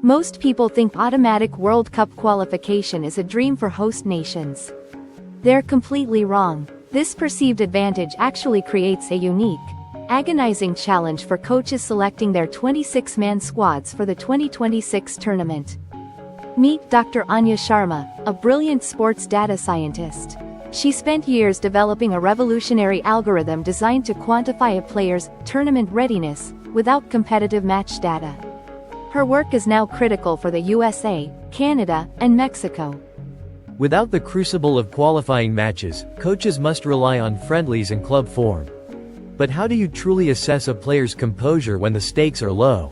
Most people think automatic World Cup qualification is a dream for host nations. They're completely wrong. This perceived advantage actually creates a unique, agonizing challenge for coaches selecting their 26-man squads for the 2026 tournament. Meet Dr. Anya Sharma, a brilliant sports data scientist. She spent years developing a revolutionary algorithm designed to quantify a player's tournament readiness without competitive match data. Her work is now critical for the USA, Canada, and Mexico. Without the crucible of qualifying matches, coaches must rely on friendlies and club form. But how do you truly assess a player's composure when the stakes are low?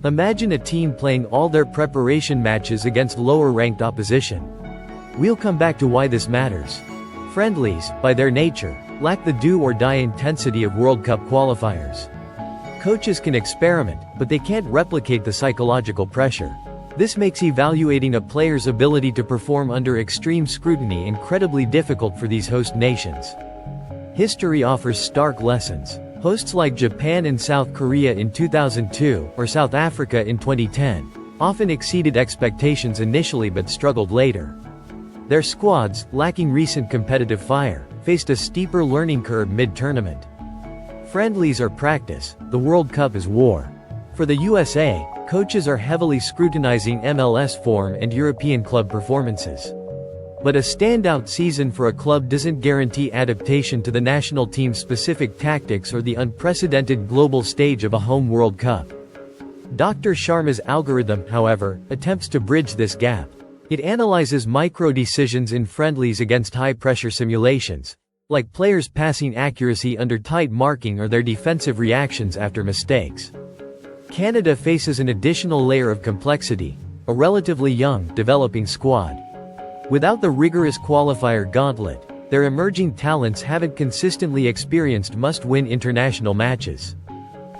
Imagine a team playing all their preparation matches against lower-ranked opposition. We'll come back to why this matters. Friendlies, by their nature, lack the do-or-die intensity of World Cup qualifiers. Coaches can experiment, but they can't replicate the psychological pressure. This makes evaluating a player's ability to perform under extreme scrutiny incredibly difficult for these host nations. History offers stark lessons. Hosts like Japan and South Korea in 2002, or South Africa in 2010, often exceeded expectations initially but struggled later. Their squads, lacking recent competitive fire, faced a steeper learning curve mid-tournament. Friendlies are practice, the World Cup is war. For the USA, coaches are heavily scrutinizing MLS form and European club performances. But a standout season for a club doesn't guarantee adaptation to the national team's specific tactics or the unprecedented global stage of a home World Cup. Dr. Sharma's algorithm, however, attempts to bridge this gap. It analyzes micro-decisions in friendlies against high-pressure simulations, like players' passing accuracy under tight marking or their defensive reactions after mistakes. Canada faces an additional layer of complexity, a relatively young, developing squad. Without the rigorous qualifier gauntlet, their emerging talents haven't consistently experienced must-win international matches.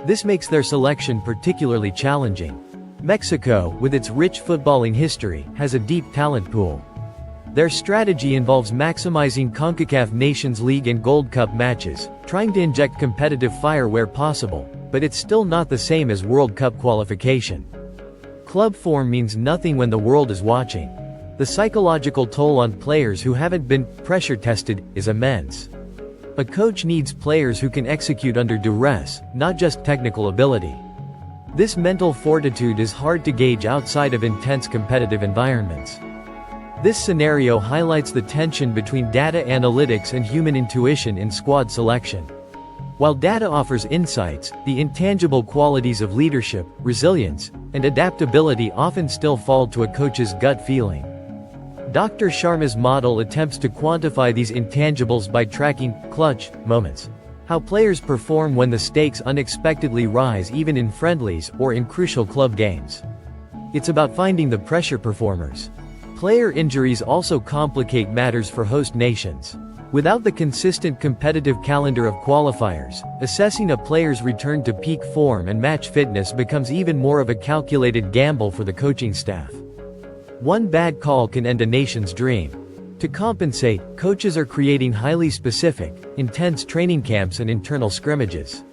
This makes their selection particularly challenging. Mexico, with its rich footballing history, has a deep talent pool. Their strategy involves maximizing CONCACAF Nations League and Gold Cup matches, trying to inject competitive fire where possible, but it's still not the same as World Cup qualification. Club form means nothing when the world is watching. The psychological toll on players who haven't been pressure-tested is immense. A coach needs players who can execute under duress, not just technical ability. This mental fortitude is hard to gauge outside of intense competitive environments. This scenario highlights the tension between data analytics and human intuition in squad selection. While data offers insights, the intangible qualities of leadership, resilience, and adaptability often still fall to a coach's gut feeling. Dr. Sharma's model attempts to quantify these intangibles by tracking clutch moments, how players perform when the stakes unexpectedly rise even in friendlies or in crucial club games. It's about finding the pressure performers. Player injuries also complicate matters for host nations. Without the consistent competitive calendar of qualifiers, assessing a player's return to peak form and match fitness becomes even more of a calculated gamble for the coaching staff. One bad call can end a nation's dream. To compensate, coaches are creating highly specific, intense training camps and internal scrimmages.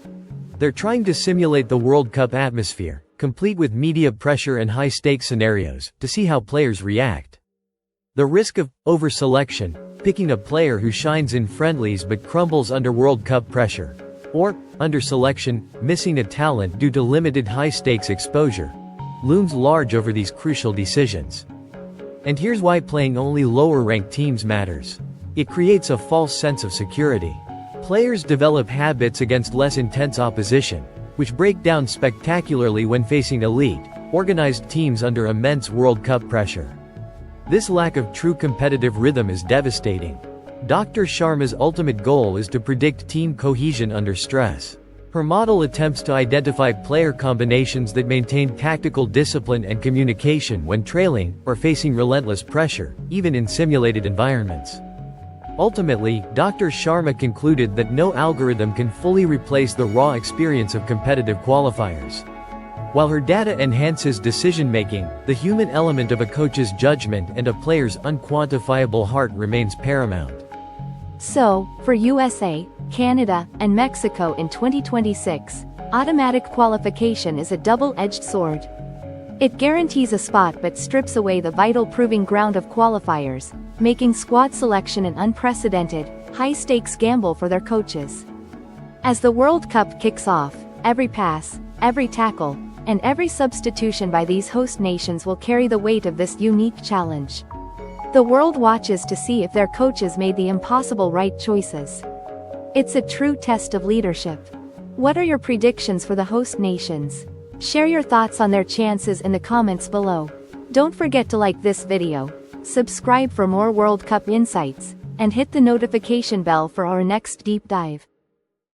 They're trying to simulate the World Cup atmosphere, complete with media pressure and high-stakes scenarios, to see how players react. The risk of over-selection, picking a player who shines in friendlies but crumbles under World Cup pressure, or, under-selection, missing a talent due to limited high-stakes exposure, looms large over these crucial decisions. And here's why playing only lower-ranked teams matters. It creates a false sense of security. Players develop habits against less intense opposition, which break down spectacularly when facing elite, organized teams under immense World Cup pressure. This lack of true competitive rhythm is devastating. Dr. Sharma's ultimate goal is to predict team cohesion under stress. Her model attempts to identify player combinations that maintain tactical discipline and communication when trailing or facing relentless pressure, even in simulated environments. Ultimately, Dr. Sharma concluded that no algorithm can fully replace the raw experience of competitive qualifiers. While her data enhances decision-making, the human element of a coach's judgment and a player's unquantifiable heart remains paramount. So, for USA, Canada, and Mexico in 2026, automatic qualification is a double-edged sword. It guarantees a spot but strips away the vital proving ground of qualifiers, making squad selection an unprecedented, high-stakes gamble for their coaches. As the World Cup kicks off, every pass, every tackle, and every substitution by these host nations will carry the weight of this unique challenge. The world watches to see if their coaches made the impossible right choices. It's a true test of leadership. What are your predictions for the host nations? Share your thoughts on their chances in the comments below. Don't forget to like this video, subscribe for more World Cup insights, and hit the notification bell for our next deep dive.